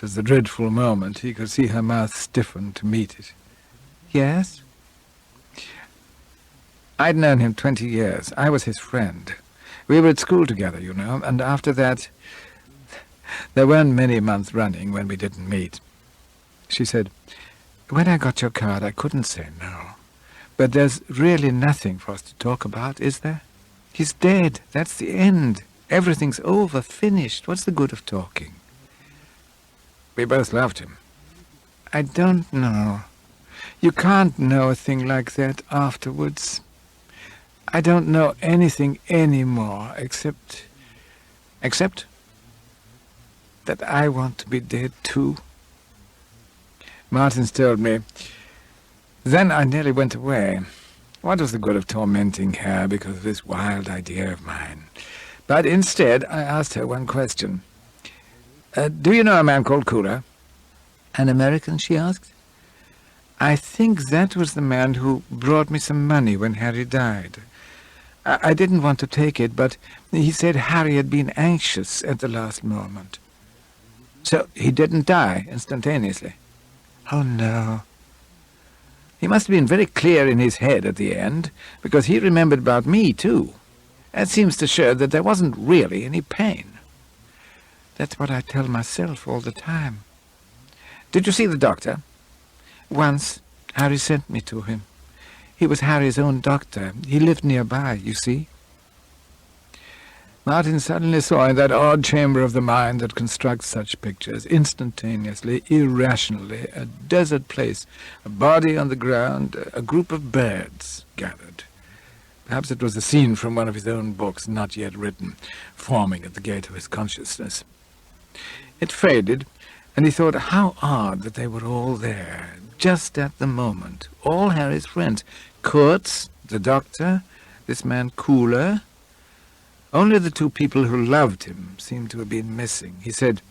It was the dreadful moment. He could see her mouth stiffen to meet it. Yes? I'd known him 20 years. I was his friend. We were at school together, you know, and after that, there weren't many months running when we didn't meet. She said, when I got your card, I couldn't say no. But there's really nothing for us to talk about, is there? He's dead. That's the end. Everything's over, finished. What's the good of talking? We both loved him. I don't know. You can't know a thing like that afterwards. I don't know anything anymore, except that I want to be dead too. Martins told me. Then I nearly went away. What was the good of tormenting her because of this wild idea of mine? But instead, I asked her one question. Do you know a man called Cooler? An American, she asked. I think that was the man who brought me some money when Harry died. I didn't want to take it, but he said Harry had been anxious at the last moment. So he didn't die instantaneously? Oh, no. He must have been very clear in his head at the end, because he remembered about me, too. That seems to show that there wasn't really any pain. That's what I tell myself all the time. Did you see the doctor? Once, Harry sent me to him. He was Harry's own doctor. He lived nearby, you see. Martin suddenly saw in that odd chamber of the mind that constructs such pictures, instantaneously, irrationally, a desert place, a body on the ground, a group of birds gathered. Perhaps it was a scene from one of his own books, not yet written, forming at the gate of his consciousness. It faded, and he thought how odd that they were all there, just at the moment, all Harry's friends. Kurtz, the doctor, this man Cooler. Only the two people who loved him seemed to have been missing. He said,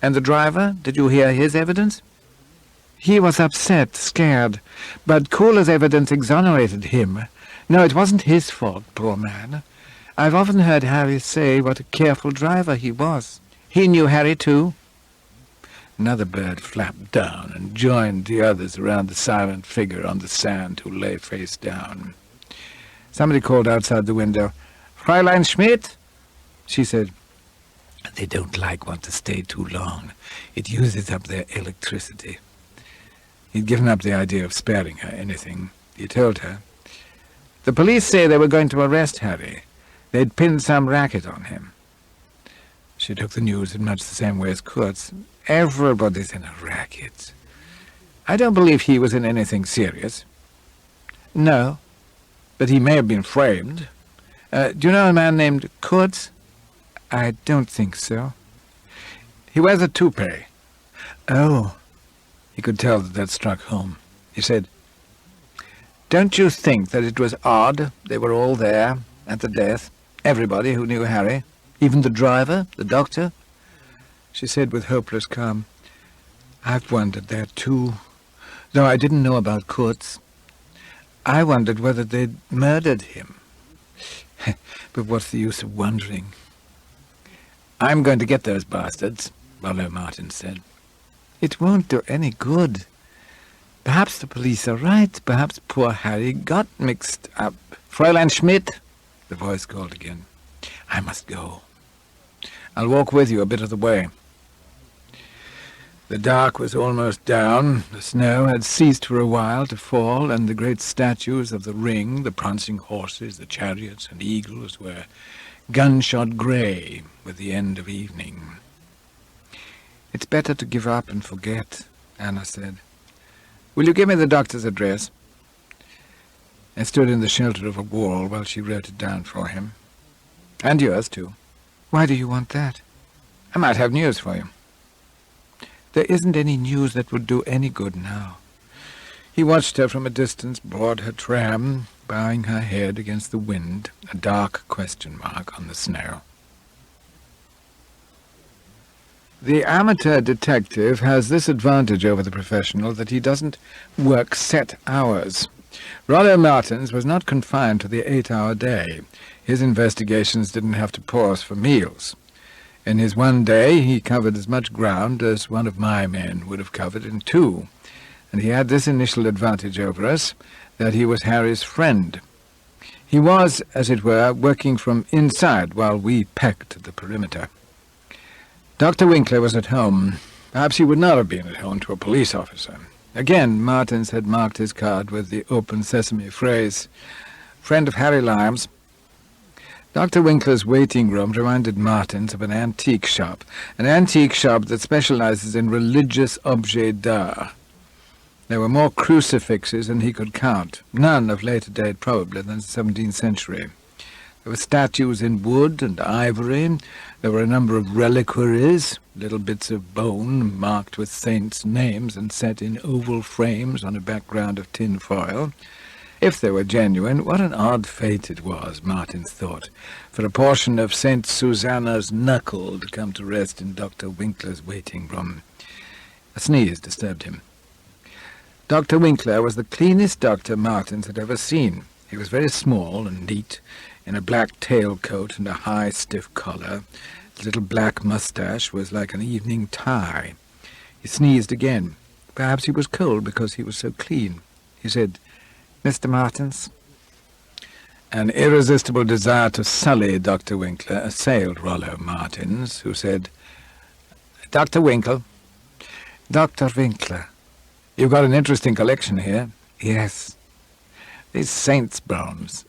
and the driver, did you hear his evidence? He was upset, scared, but Cooler's evidence exonerated him. No, it wasn't his fault, poor man. I've often heard Harry say what a careful driver he was. He knew Harry, too. Another bird flapped down and joined the others around the silent figure on the sand who lay face down. Somebody called outside the window, Fräulein Schmidt? She said, they don't like one to stay too long. It uses up their electricity. He'd given up the idea of sparing her anything. He told her. The police say they were going to arrest Harry. They'd pinned some racket on him. She took the news in much the same way as Kurtz. Everybody's in a racket. I don't believe he was in anything serious. No, but he may have been framed. Do you know a man named Kurtz? I don't think so. He wears a toupee. Oh. He could tell that struck home. He said, don't you think that it was odd they were all there at the death? Everybody who knew Harry, even the driver, the doctor? She said with hopeless calm, I've wondered that too, though I didn't know about Kurtz. I wondered whether they'd murdered him. But what's the use of wondering? I'm going to get those bastards, Rollo Martin said. It won't do any good. Perhaps the police are right. Perhaps poor Harry got mixed up. Fräulein Schmidt, the voice called again. I must go. I'll walk with you a bit of the way. The dark was almost down. The snow had ceased for a while to fall, and the great statues of the ring, the prancing horses, the chariots and eagles, were gunshot grey with the end of evening. It's better to give up and forget, Anna said. Will you give me the doctor's address? I stood in the shelter of a wall while she wrote it down for him. And yours, too. Why do you want that? I might have news for you. There isn't any news that would do any good now. He watched her from a distance board her tram, bowing her head against the wind, a dark question mark on the snow. The amateur detective has this advantage over the professional, that he doesn't work set hours. Rollo Martins was not confined to the 8-hour day. His investigations didn't have to pause for meals. In his one day he covered as much ground as one of my men would have covered in 2, and he had this initial advantage over us, that he was Harry's friend. He was, as it were, working from inside while we pecked at the perimeter. Dr. Winkler was at home. Perhaps he would not have been at home to a police officer. Again, Martins had marked his card with the open sesame phrase, "Friend of Harry Lyme's." Dr. Winkler's waiting room reminded Martins of an antique shop that specializes in religious objets d'art. There were more crucifixes than he could count, none of later date probably than the 17th century. There were statues in wood and ivory. There were a number of reliquaries, little bits of bone marked with saints' names and set in oval frames on a background of tin foil. If they were genuine, what an odd fate it was, Martins thought, for a portion of St. Susanna's knuckle to come to rest in Dr. Winkler's waiting room. A sneeze disturbed him. Dr. Winkler was the cleanest doctor Martins had ever seen. He was very small and neat, in a black tailcoat and a high, stiff collar. His little black moustache was like an evening tie. He sneezed again. Perhaps he was cold because he was so clean. He said, "Mr. Martins?" An irresistible desire to sully Dr. Winkler assailed Rollo Martins, who said, "Dr. Winkle." "Dr. Winkler. You've got an interesting collection here." "Yes. These saints' bones,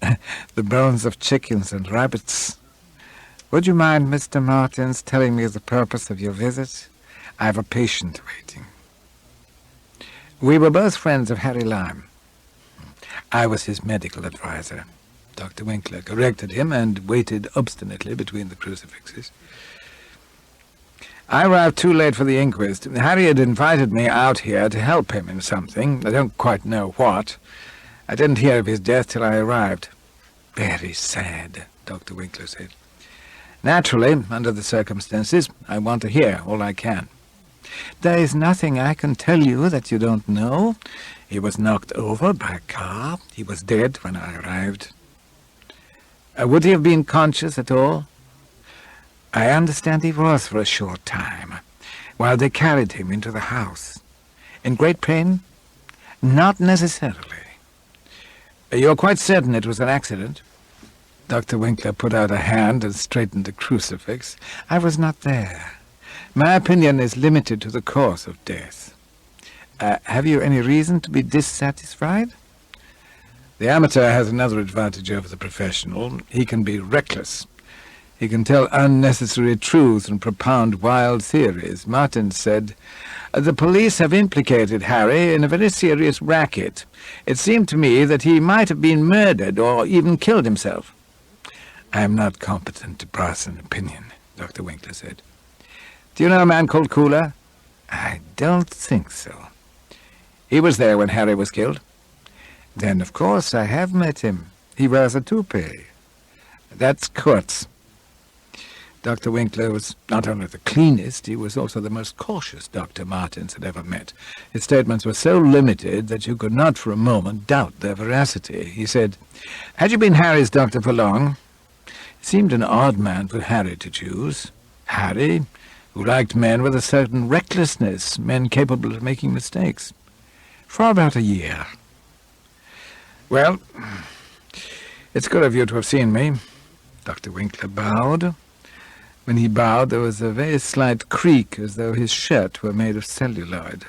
the bones of chickens and rabbits. Would you mind, Mr. Martins, telling me the purpose of your visit? I have a patient waiting." "We were both friends of Harry Lyme." "I was his medical adviser." Dr. Winkler corrected him and waited obstinately between the crucifixes. "I arrived too late for the inquest. Harry had invited me out here to help him in something. I don't quite know what. I didn't hear of his death till I arrived." "Very sad," Dr. Winkler said. "Naturally, under the circumstances, I want to hear all I can." "There is nothing I can tell you that you don't know. He was knocked over by a car. He was dead when I arrived." "Would he have been conscious at all?" "I understand he was for a short time, while they carried him into the house." "In great pain?" "Not necessarily." "You're quite certain it was an accident?" Dr. Winkler put out a hand and straightened a crucifix. "I was not there. My opinion is limited to the cause of death." Have you any reason to be dissatisfied?" The amateur has another advantage over the professional. He can be reckless. He can tell unnecessary truths and propound wild theories. Martins said, "The police have implicated Harry in a very serious racket. It seemed to me that he might have been murdered or even killed himself." "I am not competent to pass an opinion," Dr. Winkler said. "Do you know a man called Cooler?" "I don't think so." "He was there when Harry was killed?" "Then, of course, I have met him. He wears a toupee." "That's Kurtz." Dr. Winkler was not only the cleanest, he was also the most cautious Dr. Martins had ever met. His statements were so limited that you could not for a moment doubt their veracity. He said, "Had you been Harry's doctor for long?" It seemed an odd man for Harry to choose. Harry, who liked men with a certain recklessness, men capable of making mistakes. "For about a year." "Well, it's good of you to have seen me." Dr. Winkler bowed. When he bowed, there was a very slight creak, as though his shirt were made of celluloid.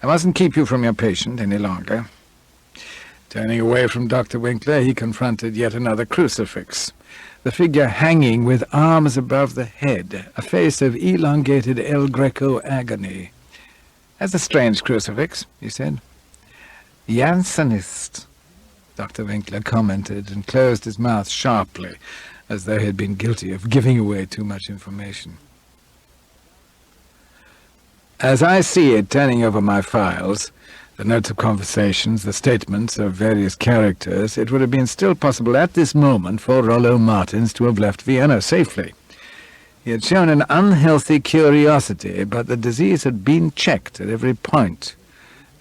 "I mustn't keep you from your patient any longer." Turning away from Dr. Winkler, he confronted yet another crucifix, the figure hanging with arms above the head, a face of elongated El Greco agony. "That's a strange crucifix," he said. "Jansenist," Dr. Winkler commented, and closed his mouth sharply, as though he had been guilty of giving away too much information. As I see it, turning over my files, the notes of conversations, the statements of various characters, it would have been still possible at this moment for Rollo Martins to have left Vienna safely. He had shown an unhealthy curiosity, but the disease had been checked at every point.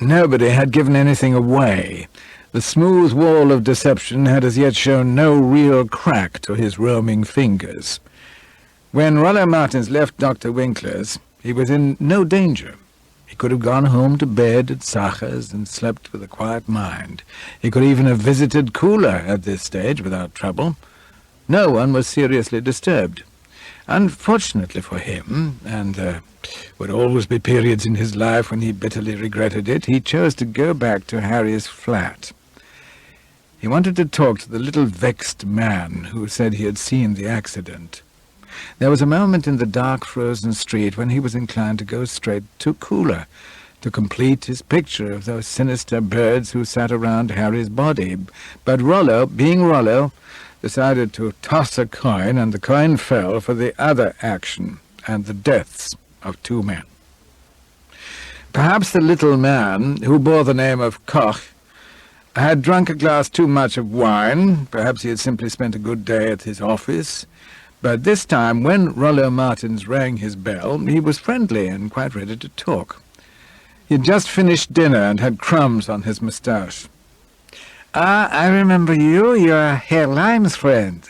Nobody had given anything away. The smooth wall of deception had as yet shown no real crack to his roaming fingers. When Rollo Martins left Dr. Winkler's, he was in no danger. He could have gone home to bed at Sacher's and slept with a quiet mind. He could even have visited Cooler at this stage without trouble. No one was seriously disturbed. Unfortunately for him, and there would always be periods in his life when he bitterly regretted it, he chose to go back to Harry's flat. He wanted to talk to the little vexed man who said he had seen the accident. There was a moment in the dark, frozen street when he was inclined to go straight to Cooler, to complete his picture of those sinister birds who sat around Harry's body. But Rollo, being Rollo, decided to toss a coin, and the coin fell for the other action, and the deaths of 2 men. Perhaps the little man, who bore the name of Koch, had drunk a glass too much of wine. Perhaps he had simply spent a good day at his office. But this time, when Rollo Martins rang his bell, he was friendly and quite ready to talk. He had just finished dinner and had crumbs on his moustache. "Ah, I remember you. You're Herr Lime's friend."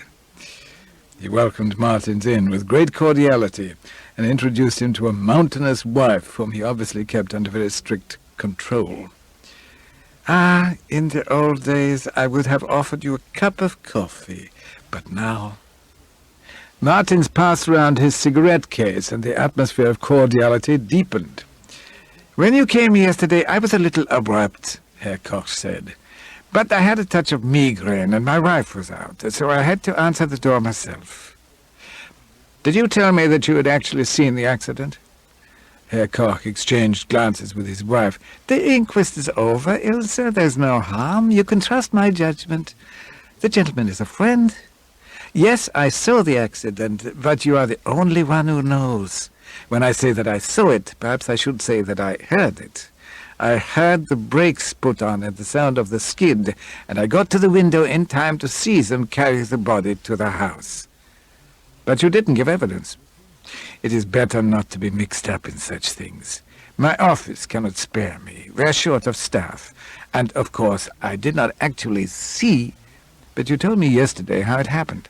He welcomed Martins in with great cordiality and introduced him to a mountainous wife whom he obviously kept under very strict control. "Ah, in the old days I would have offered you a cup of coffee, but now—" Martins passed round his cigarette case, and the atmosphere of cordiality deepened. "When you came yesterday I was a little abrupt," Herr Koch said. "But I had a touch of migraine, and my wife was out, so I had to answer the door myself." "Did you tell me that you had actually seen the accident?" Herr Koch exchanged glances with his wife. "The inquest is over, Ilse. There's no harm. You can trust my judgment. The gentleman is a friend. Yes, I saw the accident, but you are the only one who knows. When I say that I saw it, perhaps I should say that I heard it. I heard the brakes put on and the sound of the skid, and I got to the window in time to see them carry the body to the house. But you didn't give evidence. It is better not to be mixed up in such things. My office cannot spare me. We're short of staff. And, of course, I did not actually see, but you told me yesterday how it happened."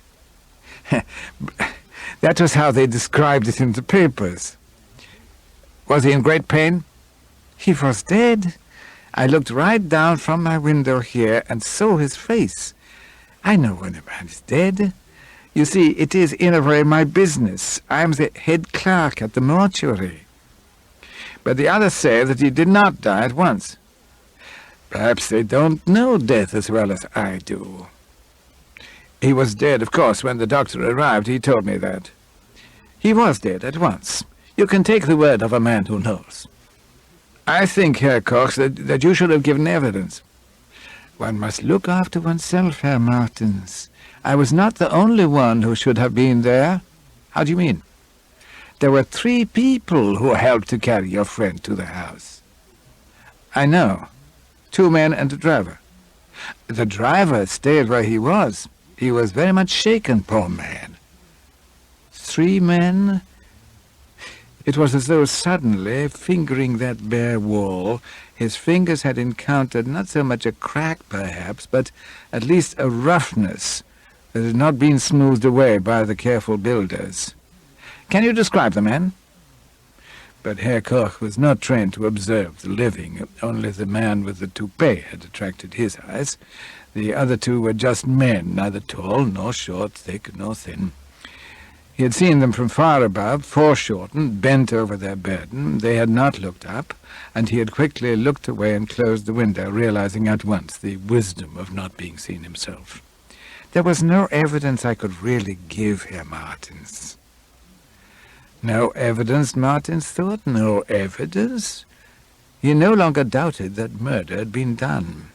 "That was how they described it in the papers." "Was he in great pain?" "He was dead. I looked right down from my window here and saw his face. I know when a man is dead. You see, it is in a way my business. I am the head clerk at the mortuary." "But the others say that he did not die at once." "Perhaps they don't know death as well as I do." "He was dead, of course, when the doctor arrived. He told me that." "He was dead at once. You can take the word of a man who knows." "I think, Herr Koch, that you should have given evidence." "One must look after oneself, Herr Martins. I was not the only one who should have been there." "How do you mean?" "There were 3 people who helped to carry your friend to the house." "I know. 2 men and the driver." "The driver stayed where he was. He was very much shaken, poor man." 3 men? It was as though suddenly, fingering that bare wall, his fingers had encountered not so much a crack, perhaps, but at least a roughness that had not been smoothed away by the careful builders. "Can you describe the men?" But Herr Koch was not trained to observe the living. Only the man with the toupee had attracted his eyes. The other 2 were just men, neither tall nor short, thick nor thin. He had seen them from far above, foreshortened, bent over their burden. They had not looked up, and he had quickly looked away and closed the window, realizing at once the wisdom of not being seen himself. "There was no evidence I could really give, Herr Martins." No evidence, Martins thought, no evidence. He no longer doubted that murder had been done.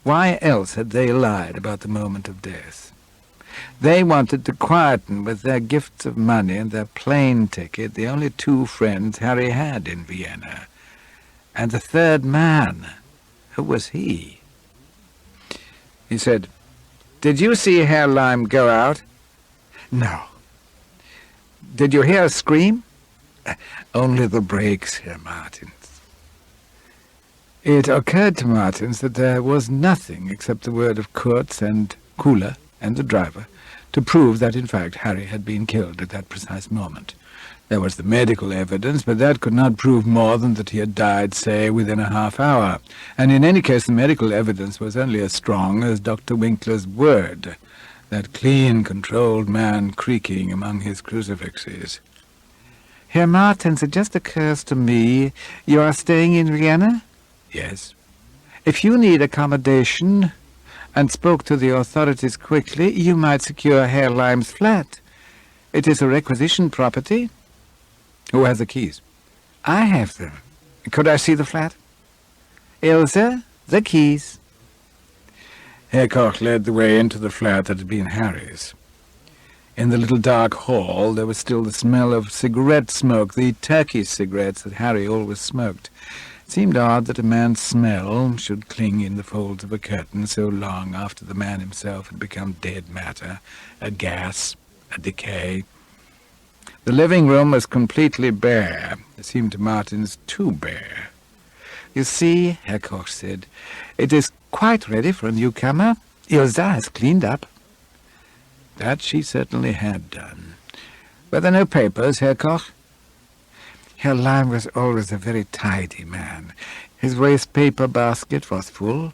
Why else had they lied about the moment of death? They wanted to quieten with their gifts of money and their plane ticket the only 2 friends Harry had in Vienna. And the 3rd man, who was he? He said, "Did you see Herr Lime go out?" "No." "Did you hear a scream?" "Only the brakes, Herr Martins." It occurred to Martins that there was nothing except the word of Kurtz and Cooler and the driver to prove that, in fact, Harry had been killed at that precise moment. There was the medical evidence, but that could not prove more than that he had died, say, within a half-hour. And in any case, the medical evidence was only as strong as Dr. Winkler's word, that clean, controlled man creaking among his crucifixes. "Herr Martens, it just occurs to me, you are staying in Vienna?" "Yes." "If you need accommodation and spoke to the authorities quickly, you might secure Herr Lime's flat. It is a requisition property." "Who has the keys?" "I have them. Could I see the flat?" "Ilse, the keys." Herr Koch led the way into the flat that had been Harry's. In the little dark hall there was still the smell of cigarette smoke, the turkey cigarettes that Harry always smoked. It seemed odd that a man's smell should cling in the folds of a curtain so long after the man himself had become dead matter, a gas, a decay. The living room was completely bare. It seemed to Martens too bare. "You see," Herr Koch said, "it is quite ready for a newcomer. Ilse has cleaned up." That she certainly had done. "Were there no papers, Herr Koch?" Herr Lime was always a very tidy man. His waste-paper basket was full,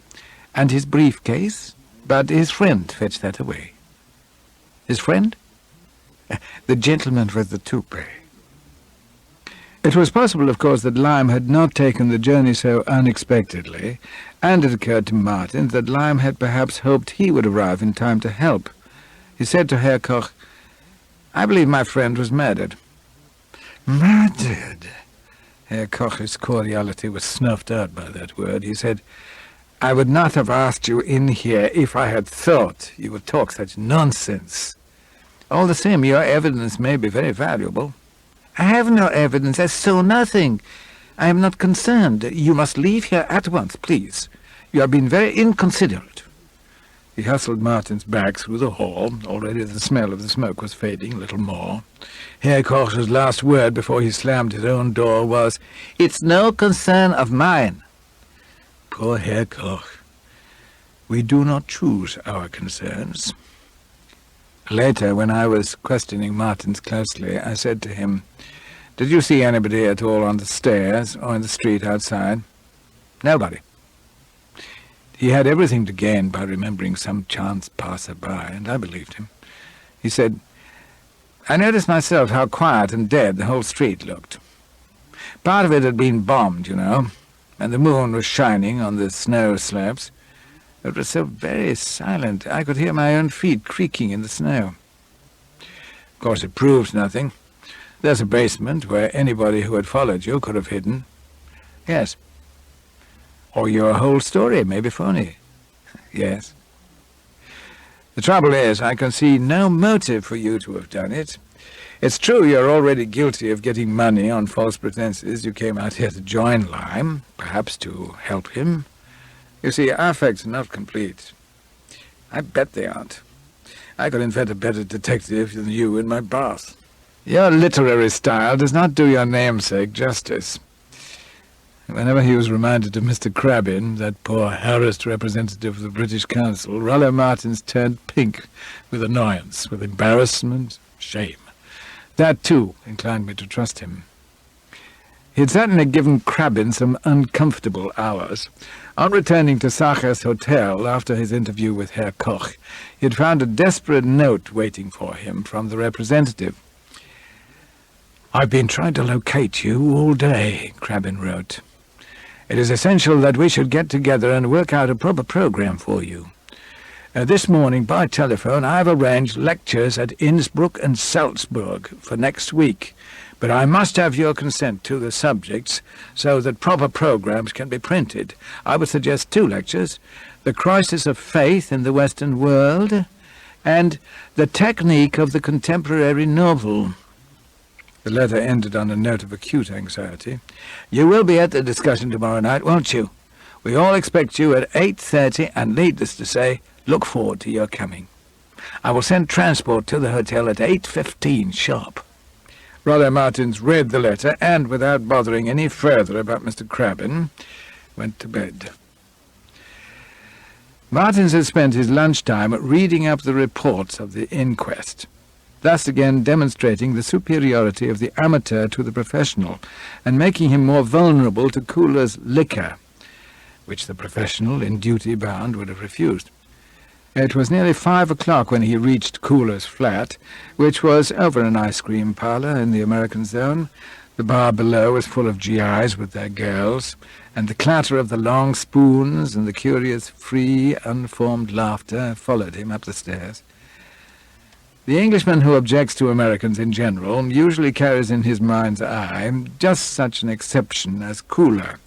and his briefcase, but his friend fetched that away. "His friend?" "The gentleman with the toupee." It was possible, of course, that Lime had not taken the journey so unexpectedly, and it occurred to Martens that Lime had perhaps hoped he would arrive in time to help. He said to Herr Koch, "I believe my friend was murdered." "Murdered?" Herr Koch's cordiality was snuffed out by that word. He said, "I would not have asked you in here if I had thought you would talk such nonsense. All the same, your evidence may be very valuable." "I have no evidence. I saw nothing. I am not concerned. You must leave here at once, please. You have been very inconsiderate." He hustled Martens back through the hall. Already the smell of the smoke was fading a little more. Herr Koch's last word before he slammed his own door was, "It's no concern of mine." Poor Herr Koch. We do not choose our concerns. Later, when I was questioning Martens closely, I said to him, "Did you see anybody at all on the stairs or in the street outside?" "Nobody." He had everything to gain by remembering some chance passer-by, and I believed him. He said, "I noticed myself how quiet and dead the whole street looked. Part of it had been bombed, you know, and the moon was shining on the snow slopes. It was so very silent, I could hear my own feet creaking in the snow. Of course, it proves nothing. There's a basement where anybody who had followed you could have hidden." "Yes." "Or your whole story may be phony." "Yes." "The trouble is, I can see no motive for you to have done it. It's true you're already guilty of getting money on false pretenses. You came out here to join Lime, perhaps to help him. You see, our facts are not complete. I bet they aren't. I could invent a better detective than you in my bath. Your literary style does not do your namesake justice." Whenever he was reminded of Mr. Crabbin, that poor harassed representative of the British Council, Rollo Martens turned pink with annoyance, with embarrassment, shame. That, too, inclined me to trust him. He had certainly given Crabbin some uncomfortable hours. On returning to Sacher's hotel after his interview with Herr Koch, he had found a desperate note waiting for him from the representative. "I've been trying to locate you all day," Crabbin wrote. "It is essential that we should get together and work out a proper program for you. This morning, by telephone, I have arranged lectures at Innsbruck and Salzburg for next week, but I must have your consent to the subjects so that proper programs can be printed. I would suggest 2 lectures: The Crisis of Faith in the Western World and The Technique of the Contemporary Novel." The letter ended on a note of acute anxiety. "You will be at the discussion tomorrow night, won't you? We all expect you at 8:30, and needless to say, look forward to your coming. I will send transport to the hotel at 8:15 sharp." Rollo Martens read the letter, and, without bothering any further about Mr. Crabbin, went to bed. Martins had spent his lunchtime reading up the reports of the inquest, thus again demonstrating the superiority of the amateur to the professional, and making him more vulnerable to Cooler's liquor, which the professional, in duty bound, would have refused. It was nearly 5 o'clock when he reached Cooler's flat, which was over an ice-cream parlour in the American zone. The bar below was full of GIs with their girls, and the clatter of the long spoons and the curious, free, unformed laughter followed him up the stairs. The Englishman who objects to Americans in general usually carries in his mind's eye just such an exception as Cooler,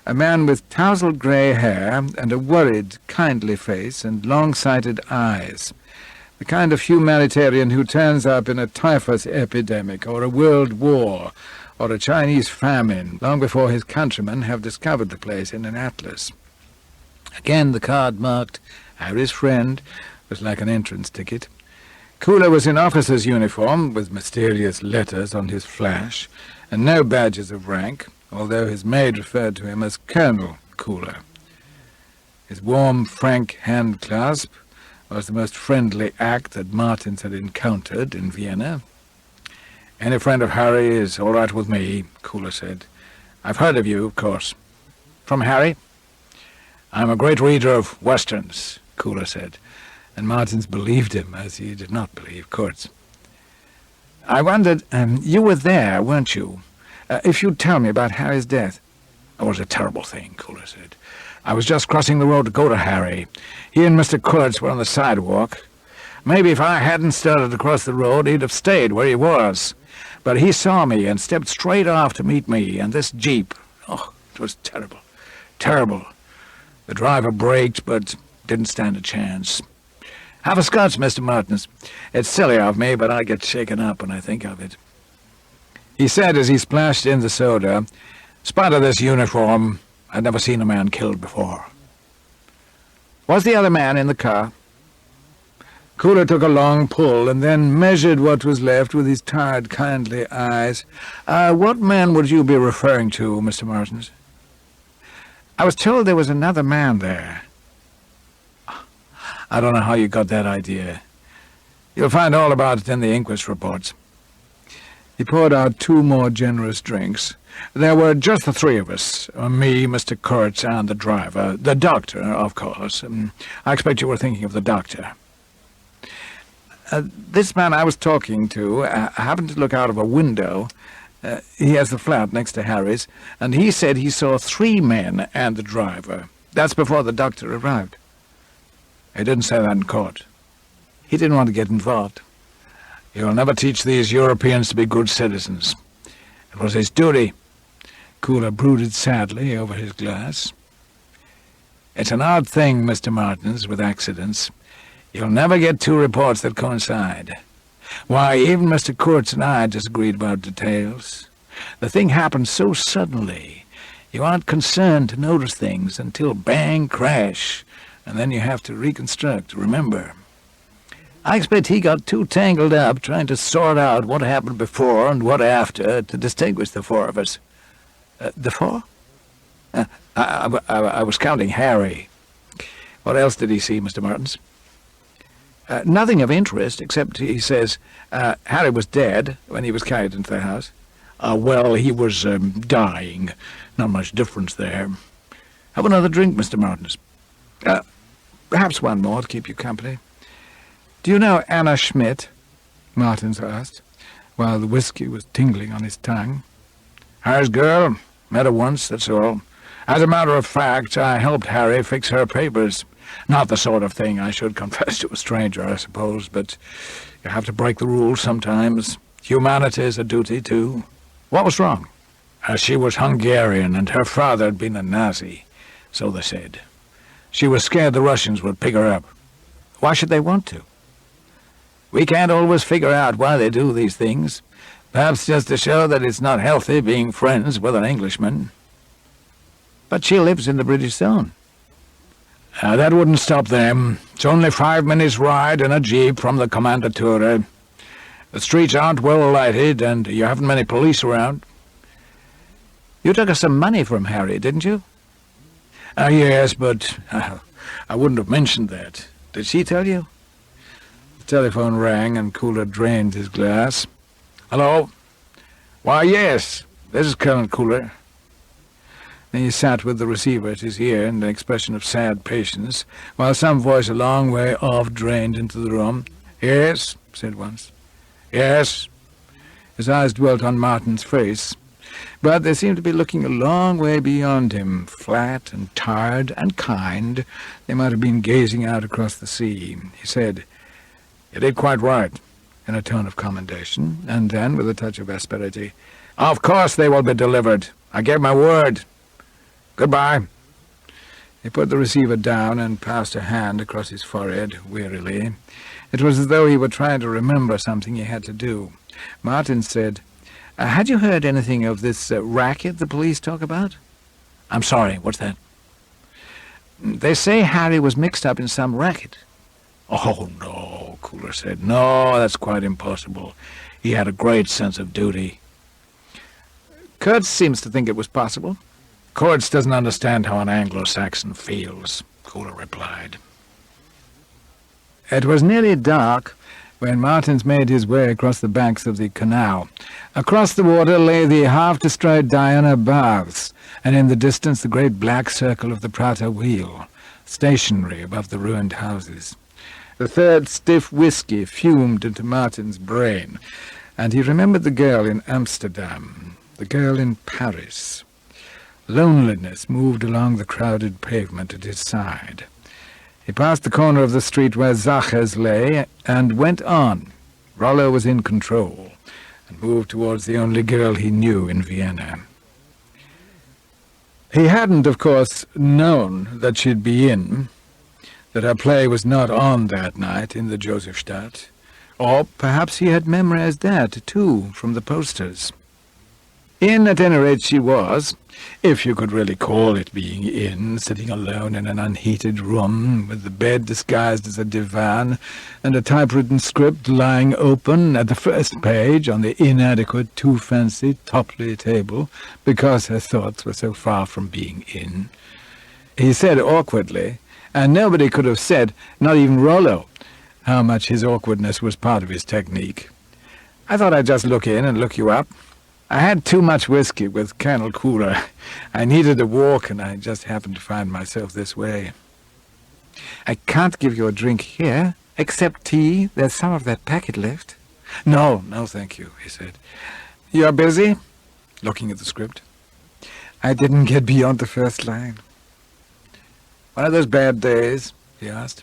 a man with tousled grey hair and a worried, kindly face and long-sighted eyes, the kind of humanitarian who turns up in a typhus epidemic or a world war or a Chinese famine long before his countrymen have discovered the place in an atlas. Again the card marked Harry's friend was like an entrance ticket. Cooler was in officer's uniform, with mysterious letters on his flash, and no badges of rank, although his maid referred to him as Colonel Cooler. His warm, frank hand-clasp was the most friendly act that Martins had encountered in Vienna. "Any friend of Harry is all right with me," Cooler said. "I've heard of you, of course." "From Harry?" "I'm a great reader of westerns," Cooler said, and Martins believed him, as he did not believe Kurtz. "I wondered, you were there, weren't you? If you'd tell me about Harry's death." "It was a terrible thing," Cooler said. "I was just crossing the road to go to Harry. He and Mr. Kurtz were on the sidewalk. Maybe if I hadn't started across the road, he'd have stayed where he was. But he saw me and stepped straight off to meet me, and this jeep. Oh, it was terrible, terrible. The driver braked, but didn't stand a chance. Have a scotch, Mr. Martins. It's silly of me, but I get shaken up when I think of it." He said as he splashed in the soda, "Spite of this uniform, I'd never seen a man killed before." "Was the other man in the car?" Cooler took a long pull and then measured what was left with his tired, kindly eyes. What man would you be referring to, Mr. Martins?" "I was told there was another man there." "I don't know how you got that idea. You'll find all about it in the inquest reports." He poured out 2 more generous drinks. "There were just the 3 of us, me, Mr. Kurtz, and the driver. The doctor, of course. I expect you were thinking of the doctor." "This man I was talking to happened to look out of a window. He has the flat next to Harry's, and he said he saw 3 men and the driver. That's before the doctor arrived." "He didn't say that in court." "He didn't want to get involved." "You'll never teach these Europeans to be good citizens. It was his duty." Cooler brooded sadly over his glass. "It's an odd thing, Mr. Martins, with accidents. You'll never get 2 reports that coincide. Why, even Mr. Kurtz and I disagreed about details. The thing happened so suddenly. You aren't concerned to notice things until bang, crash, and then you have to reconstruct, remember. I expect he got too tangled up trying to sort out what happened before and what after to distinguish the 4 of us." "The 4? I was counting Harry. What else did he see, Mr. Martins?" "Nothing of interest, except he says Harry was dead when he was carried into the house." "Well, he was dying. Not much difference there. Have another drink, Mr. Martins." "Perhaps one more to keep you company." "Do you know Anna Schmidt?" Martins asked, while the whiskey was tingling on his tongue. "Harry's girl. Met her once, that's all. As a matter of fact, I helped Harry fix her papers. Not the sort of thing I should confess to a stranger, I suppose, but you have to break the rules sometimes. Humanity's a duty, too." "What was wrong?" She was Hungarian, and her father had been a Nazi, so they said. She was scared the Russians would pick her up." "Why should they want to?" "We can't always figure out why they do these things. Perhaps just to show that it's not healthy being friends with an Englishman." "But she lives in the British zone." That wouldn't stop them. It's only 5 minutes' ride in a jeep from the Kommandantur. The streets aren't well lighted, and you haven't many police around." "You took us some money from Harry, didn't you?" "Yes, but I wouldn't have mentioned that. Did she tell you?" The telephone rang, and Cooler drained his glass. "Hello? Why, yes, this is Colonel Cooler." Then he sat with the receiver at his ear in an expression of sad patience, while some voice a long way off drained into the room. "Yes," said once. "Yes." His eyes dwelt on Martin's face, but they seemed to be looking a long way beyond him, flat and tired and kind. They might have been gazing out across the sea. He said, "You did quite right," in a tone of commendation, and then, with a touch of asperity, "Of course they will be delivered. I gave my word. Goodbye." He put the receiver down and passed a hand across his forehead wearily. It was as though he were trying to remember something he had to do. Martin said, "Had you heard anything of this racket the police talk about?" "I'm sorry, what's that?" "They say Harry was mixed up in some racket." "Oh, no," Cooler said. "No, that's quite impossible. He had a great sense of duty." "Kurtz seems to think it was possible." "Kurtz doesn't understand how an Anglo-Saxon feels," Cooler replied. It was nearly dark when Martins made his way across the banks of the canal. Across the water lay the half-destroyed Diana Baths, and in the distance the great black circle of the Prater Wheel, stationary above the ruined houses. The third stiff whisky fumed into Martin's brain, and he remembered the girl in Amsterdam, the girl in Paris. Loneliness moved along the crowded pavement at his side. He passed the corner of the street where Zaches lay, and went on. Rollo was in control, and moved towards the only girl he knew in Vienna. He hadn't, of course, known that she'd be in, that her play was not on that night in the Josefstadt, or perhaps he had memorized that, too, from the posters. In, at any rate, she was, if you could really call it being in, sitting alone in an unheated room, with the bed disguised as a divan, and a typewritten script lying open at the first page on the inadequate, too-fancy Topley table, because her thoughts were so far from being in. He said awkwardly, and nobody could have said, not even Rollo, how much his awkwardness was part of his technique. "I thought I'd just look in and look you up. I had too much whiskey with Colonel Cooler. I needed a walk, and I just happened to find myself this way." "I can't give you a drink here, except tea. There's some of that packet left." No, thank you," he said. "You're busy?" looking at the script. "I didn't get beyond the first line." "One of those bad days?" he asked.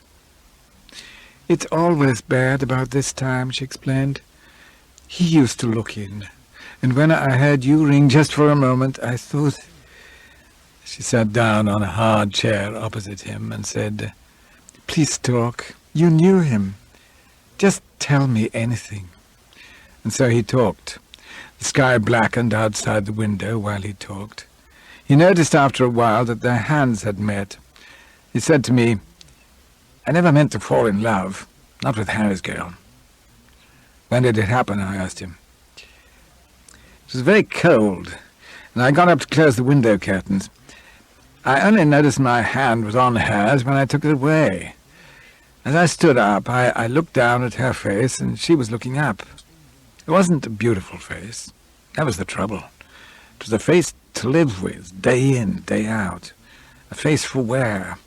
"It's always bad about this time," she explained. "He used to look in. And when I heard you ring just for a moment, I thought—" She sat down on a hard chair opposite him and said, "Please talk. You knew him. Just tell me anything." And so he talked. The sky blackened outside the window while he talked. He noticed after a while that their hands had met. He said to me, "I never meant to fall in love, not with Harry's girl." "When did it happen?" I asked him. "It was very cold, and I got up to close the window curtains. I only noticed my hand was on hers when I took it away. As I stood up, I looked down at her face, and she was looking up. It wasn't a beautiful face. That was the trouble. It was a face to live with, day in, day out. A face for wear.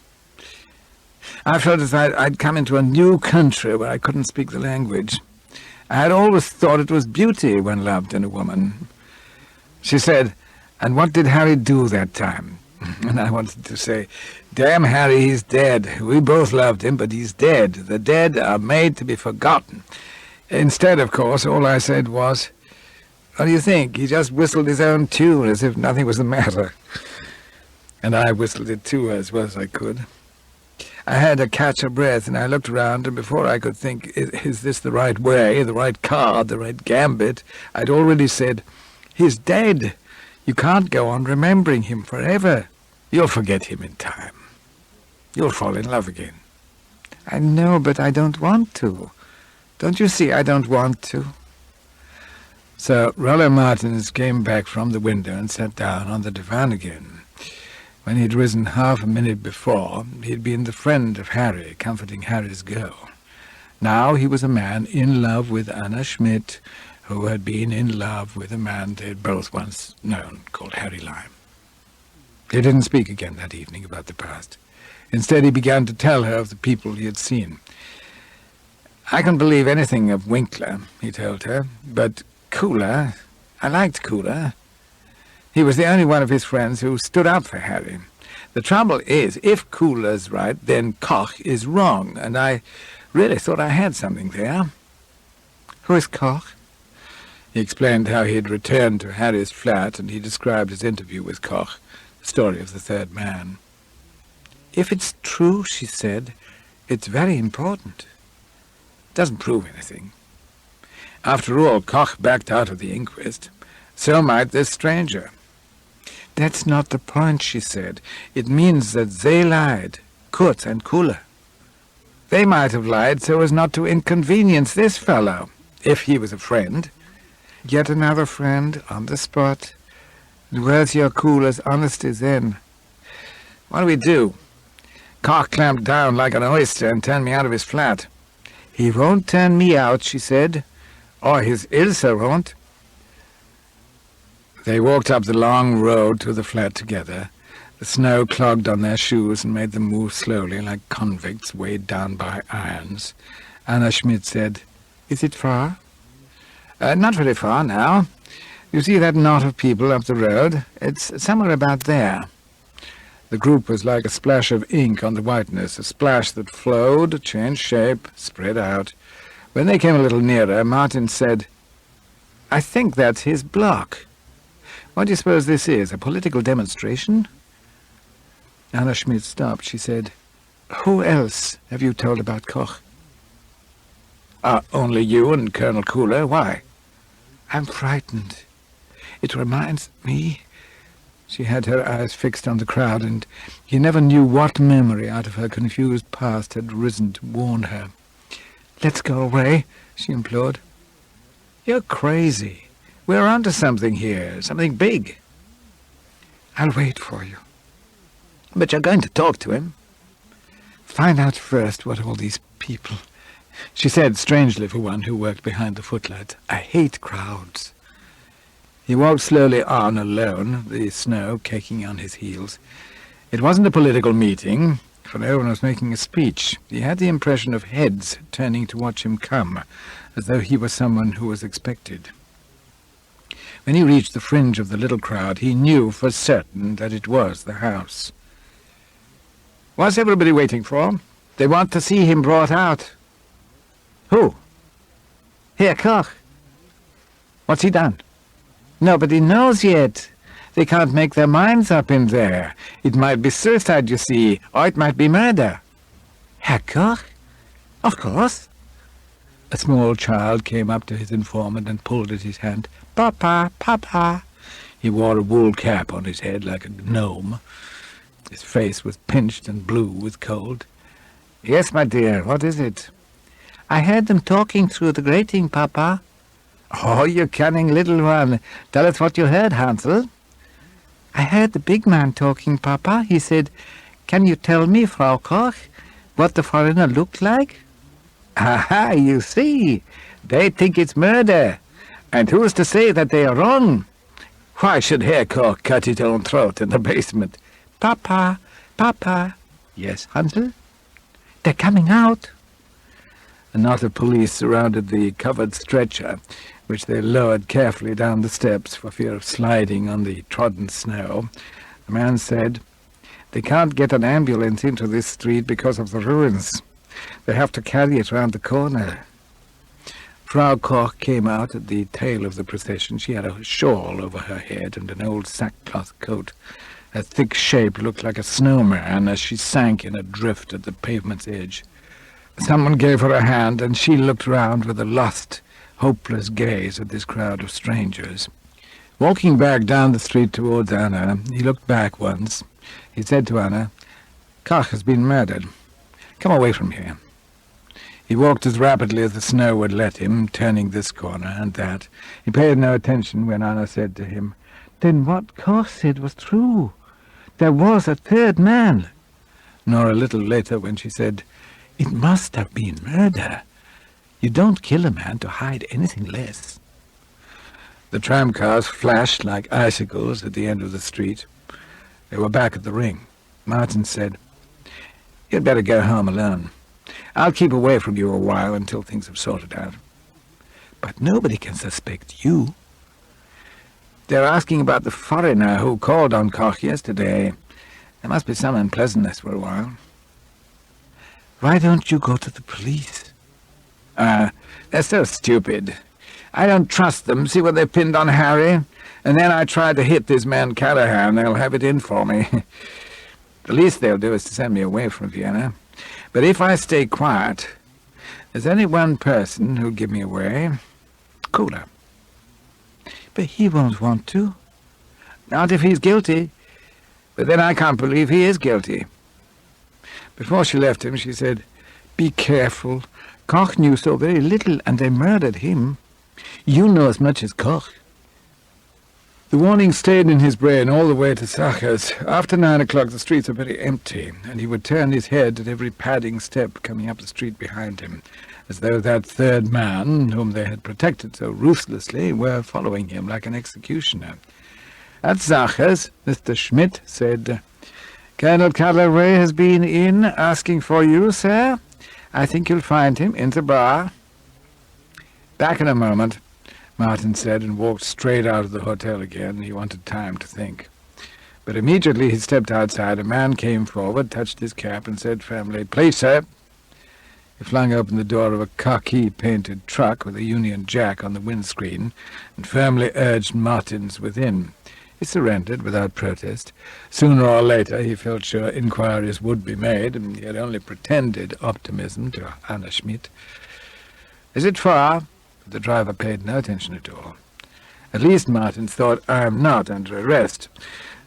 I felt as I'd come into a new country where I couldn't speak the language. I had always thought it was beauty when loved in a woman." She said, "And what did Harry do that time?" And I wanted to say, "Damn Harry, he's dead. We both loved him, but he's dead. The dead are made to be forgotten." Instead, of course, all I said was, "What do you think? He just whistled his own tune as if nothing was the matter." And I whistled it too, as well as I could. I had a catch of breath, and I looked around, and before I could think, is this the right way, the right card, the right gambit, I'd already said, "He's dead. You can't go on remembering him forever. You'll forget him in time. You'll fall in love again." "I know, but I don't want to. Don't you see I don't want to?" So Rollo Martins came back from the window and sat down on the divan again. When he'd risen half a minute before, he'd been the friend of Harry, comforting Harry's girl. Now he was a man in love with Anna Schmidt, who had been in love with a man they'd both once known, called Harry Lyme. He didn't speak again that evening about the past. Instead, he began to tell her of the people he had seen. "I can believe anything of Winkler," he told her, "but Cooler, I liked Cooler. He was the only one of his friends who stood up for Harry. The trouble is, if Cooler's right, then Koch is wrong, and I really thought I had something there." "Who is Koch?" He explained how he had returned to Harry's flat, and he described his interview with Koch, the story of the third man. "If it's true," she said, "it's very important. It doesn't prove anything. After all, Koch backed out of the inquest. So might this stranger." "That's not the point," she said. "It means that they lied, Kurtz and Cooler. They might have lied so as not to inconvenience this fellow, if he was a friend." "Yet another friend on the spot. And where's your Cooler's honesty then?" "What do we do? Koch clamped down like an oyster and turned me out of his flat." "He won't turn me out," she said. "Or his Ilse won't." They walked up the long road to the flat together. The snow clogged on their shoes and made them move slowly like convicts weighed down by irons. Anna Schmidt said, "Is it far?" Not very far now. You see that knot of people up the road? It's somewhere about there." The group was like a splash of ink on the whiteness, a splash that flowed, changed shape, spread out. When they came a little nearer, Martin said, "I think that's his block. What do you suppose this is, a political demonstration?" Anna Schmidt stopped. She said, "Who else have you told about Koch?" Only you and Colonel Cooler. Why?" "I'm frightened. It reminds me—" She had her eyes fixed on the crowd, and he never knew what memory out of her confused past had risen to warn her. "Let's go away," she implored. "You're crazy. We're onto something here, something big." "I'll wait for you." "But you're going to talk to him." "Find out first what all these people—" She said, strangely for one who worked behind the footlights, "I hate crowds." He walked slowly on alone, the snow caking on his heels. It wasn't a political meeting, for no one was making a speech. He had the impression of heads turning to watch him come, as though he were someone who was expected. When he reached the fringe of the little crowd, he knew for certain that it was the house. "What's everybody waiting for?" "They want to see him brought out." "Who?" "Herr Koch." "What's he done?" "Nobody knows yet. They can't make their minds up in there. It might be suicide, you see, or it might be murder." "Herr Koch? Of course." A small child came up to his informant and pulled at his hand. "Papa, Papa." He wore a wool cap on his head like a gnome. His face was pinched and blue with cold. "Yes, my dear, what is it?" "I heard them talking through the grating, Papa." "Oh, you cunning little one. Tell us what you heard, Hansel." "I heard the big man talking, Papa. He said, 'Can you tell me, Frau Koch, what the foreigner looked like?'" "Aha, you see. They think it's murder. And who's to say that they are wrong? Why should Herr Koch cut his own throat in the basement?" "Papa, Papa." "Yes, Hansel?" "They're coming out." A knot of police surrounded the covered stretcher, which they lowered carefully down the steps for fear of sliding on the trodden snow. The man said, "They can't get an ambulance into this street because of the ruins. They have to carry it round the corner." Frau Koch came out at the tail of the procession. She had a shawl over her head and an old sackcloth coat. Her thick shape looked like a snowman as she sank in a drift at the pavement's edge. Someone gave her a hand, and she looked round with a lost, hopeless gaze at this crowd of strangers. Walking back down the street towards Anna, he looked back once. He said to Anna, "Koch has been murdered. Come away from here." He walked as rapidly as the snow would let him, turning this corner and that. He paid no attention when Anna said to him, "Then what Koch said was true. There was a third man. Nor a little later when she said, "It must have been murder. You don't kill a man to hide anything less." The tramcars flashed like icicles at the end of the street. They were back at the ring. Martin said, "You'd better go home alone. I'll keep away from you a while until things have sorted out." "But nobody can suspect you." "They're asking about the foreigner who called on Koch yesterday. There must be some unpleasantness for a while." "Why don't you go to the police?" They're so stupid. I don't trust them. See what they've pinned on Harry? And then I tried to hit this man Calloway. They'll have it in for me. The least they'll do is to send me away from Vienna. But if I stay quiet, there's only one person who'll give me away. Cooler. But he won't want to. Not if he's guilty. But then I can't believe he is guilty. Before she left him, she said, "Be careful. Koch knew so very little, and they murdered him. You know as much as Koch." The warning stayed in his brain all the way to Sacher's. After 9 o'clock the streets were very empty, and he would turn his head at every padding step coming up the street behind him, as though that third man, whom they had protected so ruthlessly, were following him like an executioner. At Sacher's, Mr. Schmidt said, "Colonel Calloway has been in asking for you, sir. I think you'll find him in the bar." "Back in a moment," Martin said, and walked straight out of the hotel again. He wanted time to think. But immediately he stepped outside. A man came forward, touched his cap, and said firmly, "Please, sir." He flung open the door of a khaki-painted truck with a Union Jack on the windscreen, and firmly urged Martins within. He surrendered without protest. Sooner or later he felt sure inquiries would be made, and he had only pretended optimism to Anna Schmidt. "Is it far?" But the driver paid no attention at all. "At least," Martins thought, "I am not under arrest.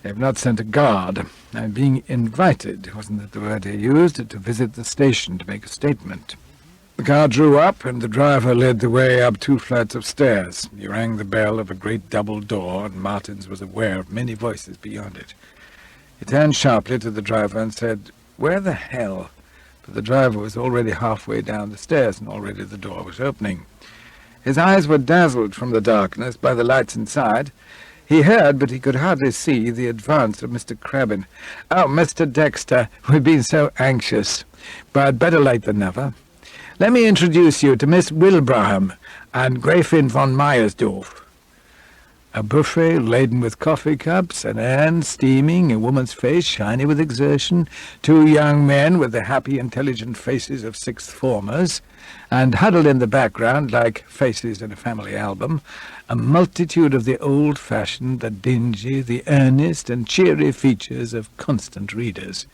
They have not sent a guard. I am being invited," wasn't that the word he used, "to visit the station to make a statement." The car drew up, and the driver led the way up 2 flights of stairs. He rang the bell of a great double door, and Martins was aware of many voices beyond it. He turned sharply to the driver and said, "Where the hell?" But the driver was already halfway down the stairs, and already the door was opening. His eyes were dazzled from the darkness by the lights inside. He heard, but he could hardly see, the advance of Mr. Crabbin. "Oh, Mr. Dexter, we've been so anxious, but better late than never. Let me introduce you to Miss Wilbraham and Gräfin von Meyersdorf." A buffet laden with coffee cups, an urn steaming, a woman's face shiny with exertion, 2 young men with the happy, intelligent faces of sixth formers, and huddled in the background, like faces in a family album, a multitude of the old-fashioned, the dingy, the earnest and cheery features of constant readers.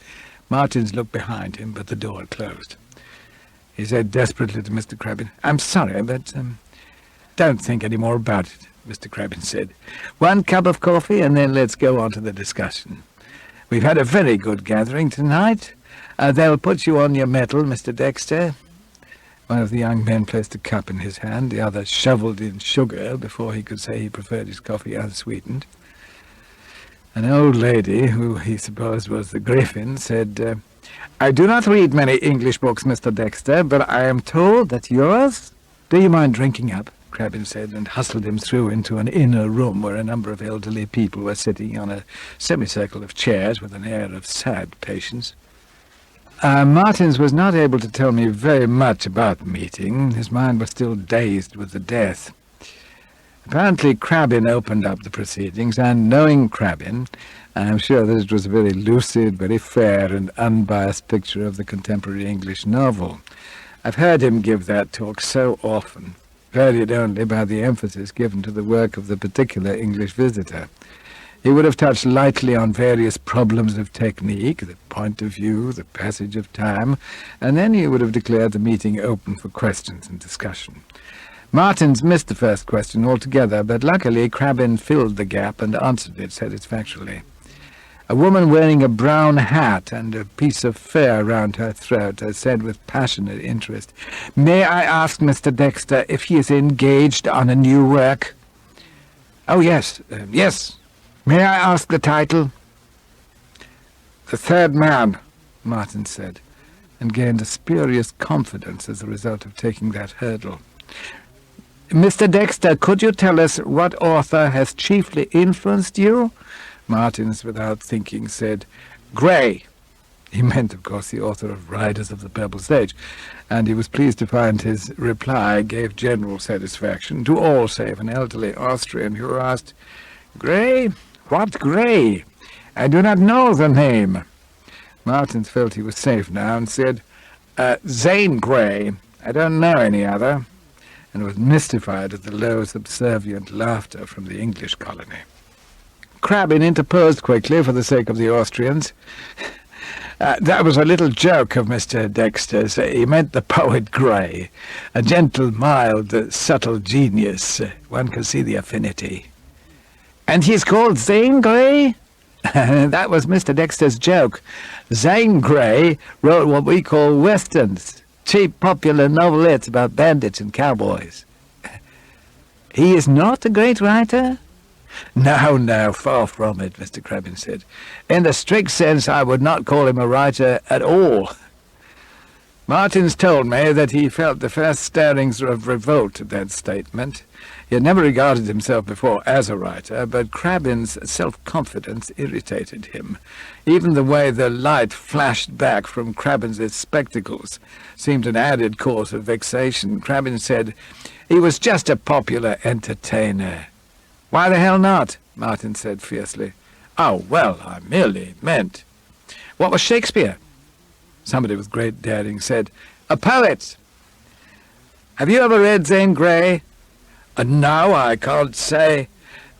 Martins looked behind him, but the door had closed. He said desperately to Mr. Crabbin, "I'm sorry, but don't think any more about it," Mr. Crabbin said. "1 cup of coffee, and then let's go on to the discussion. We've had a very good gathering tonight. They'll put you on your mettle, Mr. Dexter." One of the young men placed a cup in his hand. The other shovelled in sugar before he could say he preferred his coffee unsweetened. An old lady, who he supposed was the Gräfin, said, "I do not read many English books, Mr. Dexter, but I am told that yours—" "Do you mind drinking up?" Crabbin said, and hustled him through into an inner room where a number of elderly people were sitting on a semicircle of chairs with an air of sad patience. Martins was not able to tell me very much about the meeting. His mind was still dazed with the death. Apparently Crabbin opened up the proceedings, and knowing Crabbin, I am sure that it was a very lucid, very fair and unbiased picture of the contemporary English novel. I've heard him give that talk so often, varied only by the emphasis given to the work of the particular English visitor. He would have touched lightly on various problems of technique, the point of view, the passage of time, and then he would have declared the meeting open for questions and discussion. Martins missed the first question altogether, but luckily Crabbin filled the gap and answered it satisfactorily. A woman wearing a brown hat and a piece of fur round her throat said with passionate interest, "May I ask Mr. Dexter if he is engaged on a new work?" "Oh, yes, yes. May I ask the title?" "The third man," Martin said, and gained a spurious confidence as a result of taking that hurdle. "Mr. Dexter, could you tell us what author has chiefly influenced you?" Martins, without thinking, said, "Gray." He meant, of course, the author of Riders of the Purple Sage, and he was pleased to find his reply gave general satisfaction to all save an elderly Austrian who asked, "Gray? What Gray? I do not know the name." Martins felt he was safe now and said, "Zane Grey. I don't know any other," and was mystified at the low, subservient laughter from the English colony. Crabbin interposed quickly for the sake of the Austrians. "That was a little joke of Mr. Dexter's. He meant the poet Gray, a gentle, mild, subtle genius. One can see the affinity." "And he's called Zane Grey?" "That was Mr. Dexter's joke. Zane Grey wrote what we call westerns, cheap popular novelettes about bandits and cowboys." "He is not a great writer?" No, far from it," Mr. Crabbin said. "In the strict sense, I would not call him a writer at all." Martins told me that he felt the first stirrings of revolt at that statement. He had never regarded himself before as a writer, but Crabbin's self-confidence irritated him. Even the way the light flashed back from Crabbin's spectacles seemed an added cause of vexation. Crabbin said, "He was just a popular entertainer." "Why the hell not?" Martin said fiercely. "Oh, well, I merely meant—" "What was Shakespeare?" Somebody with great daring said, "A poet." "Have you ever read Zane Grey?" "No, I can't say."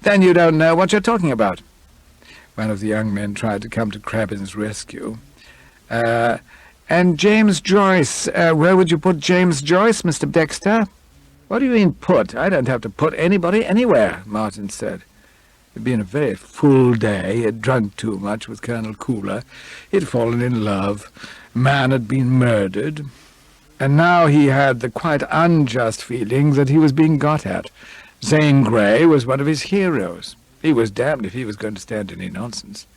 "Then you don't know what you're talking about." One of the young men tried to come to Crabbin's rescue. "And James Joyce, where would you put James Joyce, Mr. Dexter?" "What do you mean, put? I don't have to put anybody anywhere," Martin said. It had been a very full day. He had drunk too much with Colonel Cooler. He had fallen in love. A man had been murdered. And now he had the quite unjust feeling that he was being got at. Zane Grey was one of his heroes. He was damned if he was going to stand any nonsense.